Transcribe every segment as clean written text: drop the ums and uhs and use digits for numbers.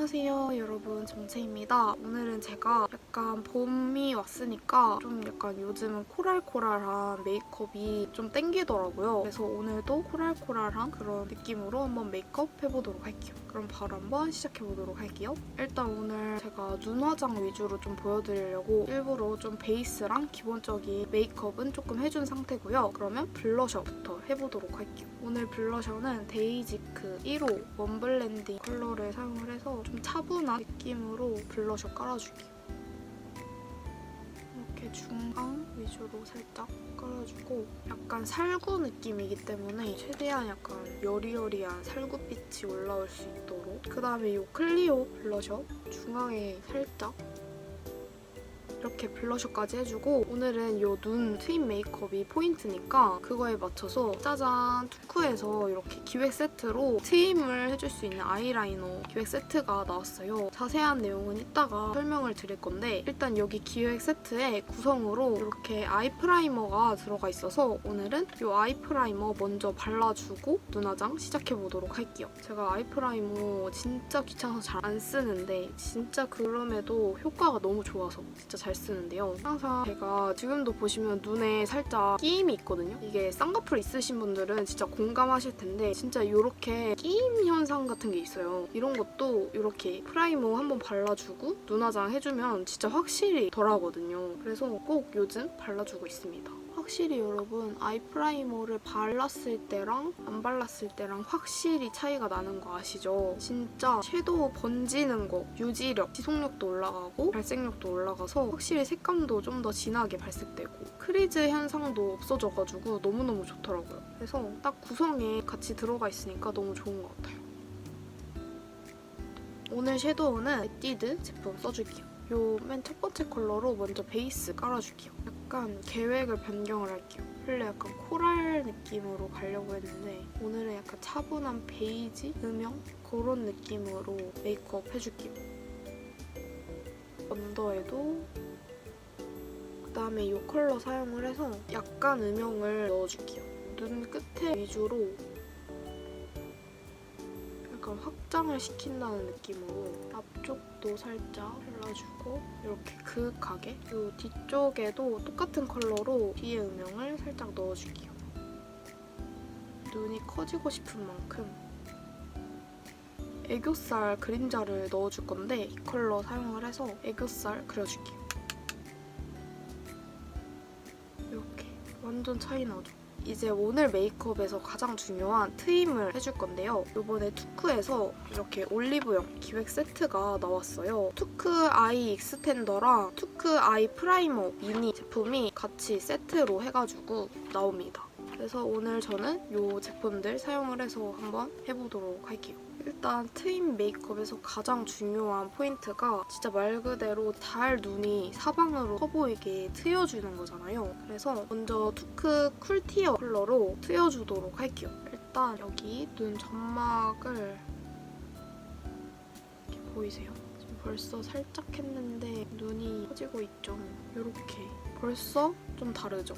안녕하세요 여러분, 정채입니다. 오늘은 제가 약간 봄이 왔으니까 좀 약간 요즘은 코랄코랄한 메이크업이 좀 땡기더라고요. 그래서 오늘도 코랄코랄한 그런 느낌으로 한번 메이크업 해보도록 할게요. 그럼 바로 한번 시작해보도록 할게요. 일단 오늘 제가 눈 화장 위주로 좀 보여드리려고 일부러 좀 베이스랑 기본적인 메이크업은 조금 해준 상태고요. 그러면 블러셔부터 해보도록 할게요. 오늘 블러셔는 데이지크 1호 원 블렌딩 컬러를 사용을 해서 좀 차분한 느낌으로 블러셔 깔아줄게요. 이렇게 중앙 위주로 살짝 깔아주고 약간 살구 느낌이기 때문에 최대한 약간 여리여리한 살구빛이 올라올 수 있도록, 그 다음에 이 클리오 블러셔 중앙에 살짝 이렇게 블러셔까지 해주고, 오늘은 이 눈 트임 메이크업이 포인트니까 그거에 맞춰서 짜잔! 투쿠에서 이렇게 기획 세트로 트임을 해줄 수 있는 아이라이너 기획 세트가 나왔어요. 자세한 내용은 이따가 설명을 드릴 건데, 일단 여기 기획 세트의 구성으로 이렇게 아이 프라이머가 들어가 있어서 오늘은 이 아이 프라이머 먼저 발라주고 눈화장 시작해보도록 할게요. 제가 아이 프라이머 진짜 귀찮아서 잘 안 쓰는데 진짜 그럼에도 효과가 너무 좋아서 진짜 잘 쓰는데요. 항상 제가 지금도 보시면 눈에 살짝 끼임이 있거든요. 이게 쌍꺼풀 있으신 분들은 진짜 공감하실 텐데 진짜 이렇게 끼임 현상 같은 게 있어요. 이런 것도 이렇게 프라이머 한번 발라주고 눈화장 해주면 진짜 확실히 덜하거든요. 그래서 꼭 요즘 발라주고 있습니다. 확실히 여러분 아이 프라이머를 발랐을 때랑 안 발랐을 때랑 확실히 차이가 나는 거 아시죠? 진짜 섀도우 번지는 거, 유지력, 지속력도 올라가고 발색력도 올라가서 확실히 색감도 좀 더 진하게 발색되고 크리즈 현상도 없어져가지고 너무너무 좋더라고요. 그래서 딱 구성에 같이 들어가 있으니까 너무 좋은 것 같아요. 오늘 섀도우는 에뛰드 제품 써줄게요. 요 맨 첫 번째 컬러로 먼저 베이스 깔아줄게요. 약간 계획을 변경을 할게요. 원래 약간 코랄 느낌으로 가려고 했는데 오늘은 약간 차분한 베이지, 음영 그런 느낌으로 메이크업 해줄게요. 언더에도 그다음에 이 컬러 사용을 해서 약간 음영을 넣어줄게요. 눈 끝에 위주로 약간 확장을 시킨다는 느낌으로 앞쪽도 살짝 발라주고 이렇게 그윽하게, 이 뒤쪽에도 똑같은 컬러로 뒤에 음영을 살짝 넣어줄게요. 눈이 커지고 싶은 만큼 애교살 그림자를 넣어줄 건데 이 컬러 사용을 해서 애교살 그려줄게요. 이렇게 완전 차이 나죠? 이제 오늘 메이크업에서 가장 중요한 트임을 해줄 건데요. 이번에 투쿠에서 이렇게 올리브영 기획 세트가 나왔어요. 투쿠 아이 익스텐더랑 투쿠 아이 프라이머 미니 제품이 같이 세트로 해가지고 나옵니다. 그래서 오늘 저는 이 제품들 사용을 해서 한번 해보도록 할게요. 일단 트임 메이크업에서 가장 중요한 포인트가 진짜 말 그대로 달 눈이 사방으로 커 보이게 트여주는 거잖아요. 그래서 먼저 투크 쿨티어 컬러로 트여주도록 할게요. 일단 여기 눈 점막을 이렇게 보이세요? 지금 벌써 살짝 했는데 눈이 커지고 있죠? 이렇게 벌써 좀 다르죠?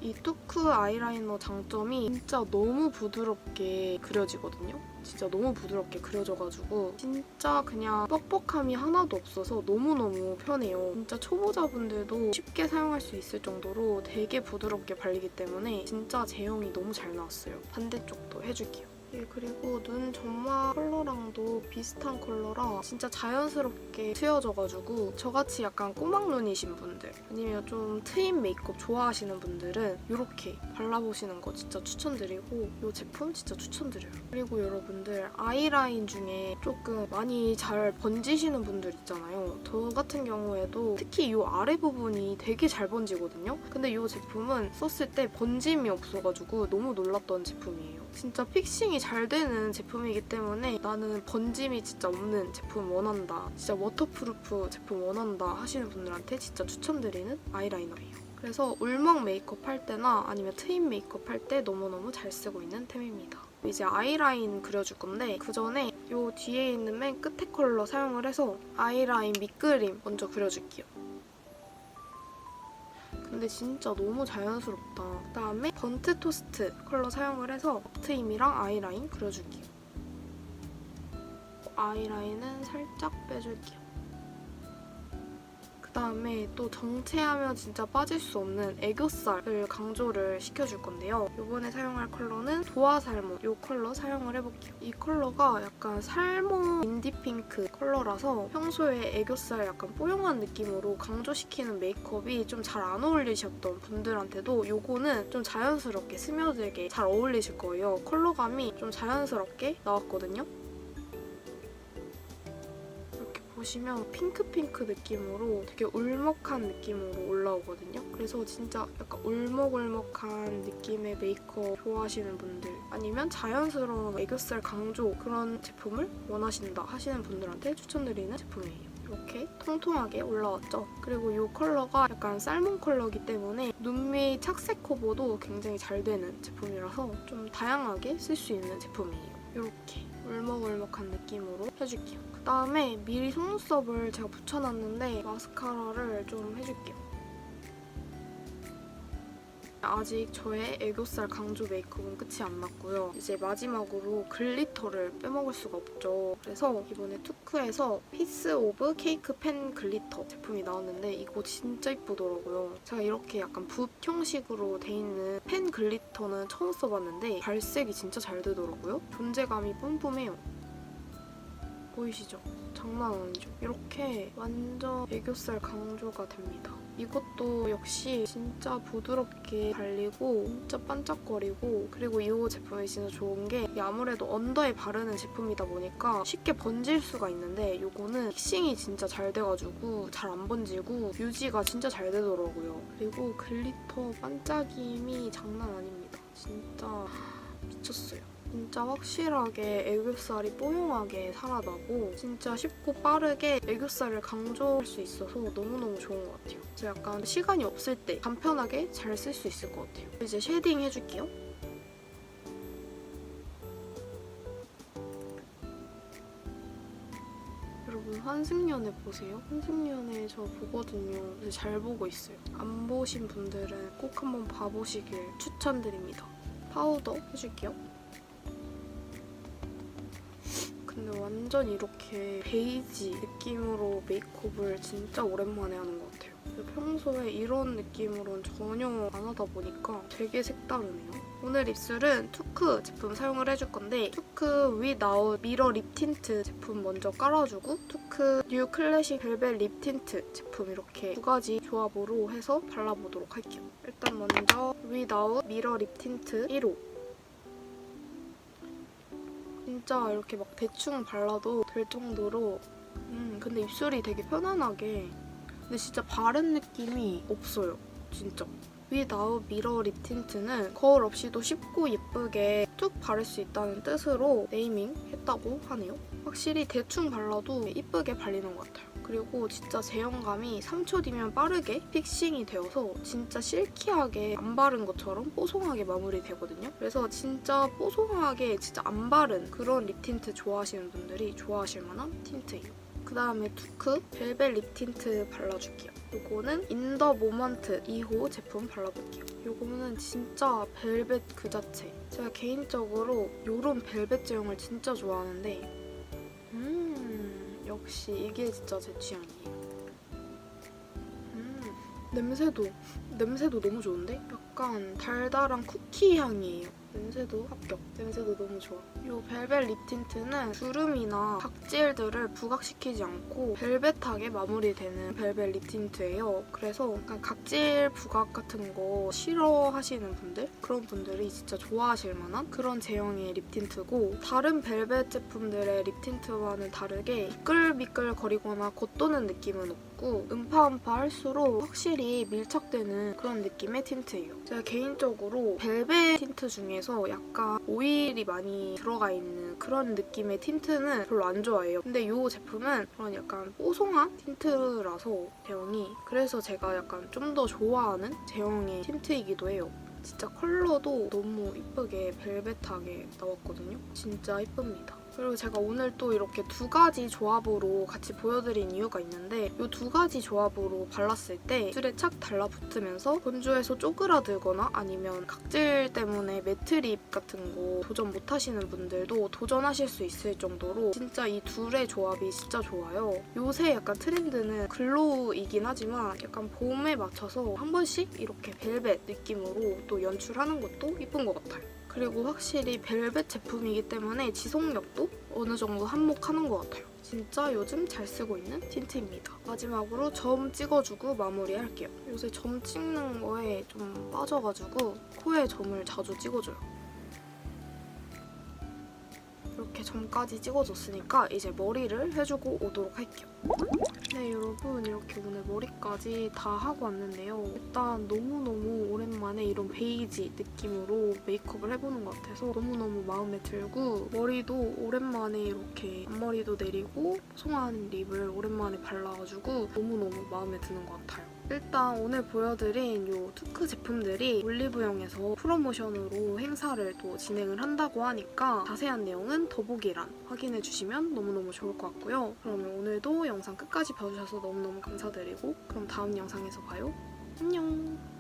이 투쿠 아이라이너 장점이 진짜 너무 부드럽게 그려지거든요. 진짜 너무 부드럽게 그려져가지고 진짜 그냥 뻑뻑함이 하나도 없어서 너무너무 편해요. 진짜 초보자분들도 쉽게 사용할 수 있을 정도로 되게 부드럽게 발리기 때문에 진짜 제형이 너무 잘 나왔어요. 반대쪽도 해줄게요. 그리고 눈 점막 컬러랑도 비슷한 컬러라 진짜 자연스럽게 트여져가지고 저같이 약간 꼬막 눈이신 분들 아니면 좀 트임 메이크업 좋아하시는 분들은 이렇게 발라보시는 거 진짜 추천드리고 이 제품 진짜 추천드려요. 그리고 여러분들 아이라인 중에 조금 많이 잘 번지시는 분들 있잖아요. 저 같은 경우에도 특히 이 아래 부분이 되게 잘 번지거든요. 근데 이 제품은 썼을 때 번짐이 없어가지고 너무 놀랐던 제품이에요. 진짜 픽싱이 잘 되는 제품이기 때문에 나는 번짐이 진짜 없는 제품 원한다, 진짜 워터프루프 제품 원한다 하시는 분들한테 진짜 추천드리는 아이라이너예요. 그래서 울먹 메이크업 할 때나 아니면 트임 메이크업 할 때 너무너무 잘 쓰고 있는 템입니다. 이제 아이라인 그려줄 건데 그 전에 이 뒤에 있는 맨 끝에 컬러 사용을 해서 아이라인 밑그림 먼저 그려줄게요. 근데 진짜 너무 자연스럽다. 그다음에 번트 토스트 컬러 사용을 해서 앞트임이랑 아이라인 그려줄게요. 아이라인은 살짝 빼줄게요. 그다음에 또 정체하면 진짜 빠질 수 없는 애교살을 강조를 시켜줄 건데요. 이번에 사용할 컬러는 도화살몬 이 컬러 사용을 해볼게요. 이 컬러가 약간 살몬 인디핑크 컬러라서 평소에 애교살 약간 뽀용한 느낌으로 강조시키는 메이크업이 좀 잘 안 어울리셨던 분들한테도 이거는 좀 자연스럽게 스며들게 잘 어울리실 거예요. 컬러감이 좀 자연스럽게 나왔거든요. 보시면 핑크핑크 느낌으로 되게 울먹한 느낌으로 올라오거든요. 그래서 진짜 약간 울먹울먹한 느낌의 메이크업 좋아하시는 분들 아니면 자연스러운 애교살 강조 그런 제품을 원하신다 하시는 분들한테 추천드리는 제품이에요. 이렇게 통통하게 올라왔죠. 그리고 이 컬러가 약간 살몬 컬러이기 때문에 눈 위 착색 커버도 굉장히 잘 되는 제품이라서 좀 다양하게 쓸 수 있는 제품이에요. 이렇게 울먹울먹한 느낌으로 해줄게요. 그다음에 미리 속눈썹을 제가 붙여놨는데 마스카라를 좀 해줄게요. 아직 저의 애교살 강조 메이크업은 끝이 안 났고요. 이제 마지막으로 글리터를 빼먹을 수가 없죠. 그래서 이번에 투크에서 피스 오브 케이크 펜 글리터 제품이 나왔는데 이거 진짜 이쁘더라고요. 제가 이렇게 약간 붓 형식으로 돼 있는 펜 글리터는 처음 써봤는데 발색이 진짜 잘 되더라고요. 존재감이 뿜뿜해요. 보이시죠? 장난 아니죠? 이렇게 완전 애교살 강조가 됩니다. 이것도 역시 진짜 부드럽게 발리고 진짜 반짝거리고 그리고 이 제품이 진짜 좋은 게 아무래도 언더에 바르는 제품이다 보니까 쉽게 번질 수가 있는데 이거는 픽싱이 진짜 잘 돼가지고 잘 안 번지고 유지가 진짜 잘 되더라고요. 그리고 글리터 반짝임이 장난 아닙니다. 진짜 미쳤어요. 진짜 확실하게 애교살이 뽀용하게 살아나고 진짜 쉽고 빠르게 애교살을 강조할 수 있어서 너무너무 좋은 것 같아요. 그래서 약간 시간이 없을 때 간편하게 잘 쓸 수 있을 것 같아요. 이제 쉐딩 해줄게요. 여러분 환승연애 보세요. 환승연애 저 보거든요. 그래서 잘 보고 있어요. 안 보신 분들은 꼭 한번 봐보시길 추천드립니다. 파우더 해줄게요. 근데 완전 이렇게 베이지 느낌으로 메이크업을 진짜 오랜만에 하는 것 같아요. 평소에 이런 느낌으로는 전혀 안 하다 보니까 되게 색다르네요. 오늘 입술은 투크 제품 사용을 해줄 건데 투크 위나웃 미러 립 틴트 제품 먼저 깔아주고 투크 뉴 클래식 벨벳 립 틴트 제품 이렇게 두 가지 조합으로 해서 발라보도록 할게요. 일단 먼저 위나웃 미러 립 틴트 1호 진짜 이렇게 막 대충 발라도 될 정도로 근데 입술이 되게 편안하게 근데 진짜 바른 느낌이 없어요. 진짜. 위나웃 미러 립 틴트는 거울 없이도 쉽고 예쁘게 툭 바를 수 있다는 뜻으로 네이밍 했다고 하네요. 확실히 대충 발라도 예쁘게 발리는 것 같아요. 그리고 진짜 제형감이 3초 뒤면 빠르게 픽싱이 되어서 진짜 실키하게 안 바른 것처럼 뽀송하게 마무리되거든요. 그래서 진짜 뽀송하게 진짜 안 바른 그런 립 틴트 좋아하시는 분들이 좋아하실 만한 틴트예요. 그다음에 투크 벨벳 립 틴트 발라줄게요. 이거는 인더 모먼트 2호 제품 발라볼게요. 이거는 진짜 벨벳 그 자체. 제가 개인적으로 이런 벨벳 제형을 진짜 좋아하는데 역시 이게 진짜 제 취향이에요. 냄새도 너무 좋은데? 약간 달달한 쿠키 향이에요. 냄새도 합격. 냄새도 너무 좋아. 이 벨벳 립 틴트는 주름이나 각질들을 부각시키지 않고 벨벳하게 마무리되는 벨벳 립 틴트예요. 그래서 약간 각질 부각 같은 거 싫어하시는 분들? 그런 분들이 진짜 좋아하실 만한 그런 제형의 립 틴트고 다른 벨벳 제품들의 립 틴트와는 다르게 미끌미끌거리거나 겉도는 느낌은 없고 음파음파 할수록 확실히 밀착되는 그런 느낌의 틴트예요. 제가 개인적으로 벨벳 틴트 중에서 약간 오일이 많이 들어가 있는 그런 느낌의 틴트는 별로 안 좋아해요. 근데 이 제품은 그런 약간 뽀송한 틴트라서 제형이 그래서 제가 약간 좀 더 좋아하는 제형의 틴트이기도 해요. 진짜 컬러도 너무 이쁘게 벨벳하게 나왔거든요. 진짜 이쁩니다. 그리고 제가 오늘 또 이렇게 두 가지 조합으로 같이 보여드린 이유가 있는데 이 두 가지 조합으로 발랐을 때 입술에 착 달라붙으면서 건조해서 쪼그라들거나 아니면 각질 때문에 매트립 같은 거 도전 못하시는 분들도 도전하실 수 있을 정도로 진짜 이 둘의 조합이 진짜 좋아요. 요새 약간 트렌드는 글로우이긴 하지만 약간 봄에 맞춰서 한 번씩 이렇게 벨벳 느낌으로 또 연출하는 것도 이쁜 것 같아요. 그리고 확실히 벨벳 제품이기 때문에 지속력도 어느 정도 한몫하는 것 같아요. 진짜 요즘 잘 쓰고 있는 틴트입니다. 마지막으로 점 찍어주고 마무리할게요. 요새 점 찍는 거에 좀 빠져가지고 코에 점을 자주 찍어줘요. 이렇게 점까지 찍어줬으니까 이제 머리를 해주고 오도록 할게요. 네 여러분, 이렇게 오늘 머리까지 다 하고 왔는데요. 일단 너무너무 오랜만에 이런 베이지 느낌으로 메이크업을 해보는 것 같아서 너무너무 마음에 들고, 머리도 오랜만에 이렇게 앞머리도 내리고 뽀송한 립을 오랜만에 발라가지고 너무너무 마음에 드는 것 같아요. 일단 오늘 보여드린 이 투크 제품들이 올리브영에서 프로모션으로 행사를 또 진행을 한다고 하니까 자세한 내용은 더보기란 확인해주시면 너무너무 좋을 것 같고요. 그러면 오늘도 영상 끝까지 봐주셔서 너무너무 감사드리고 그럼 다음 영상에서 봐요. 안녕!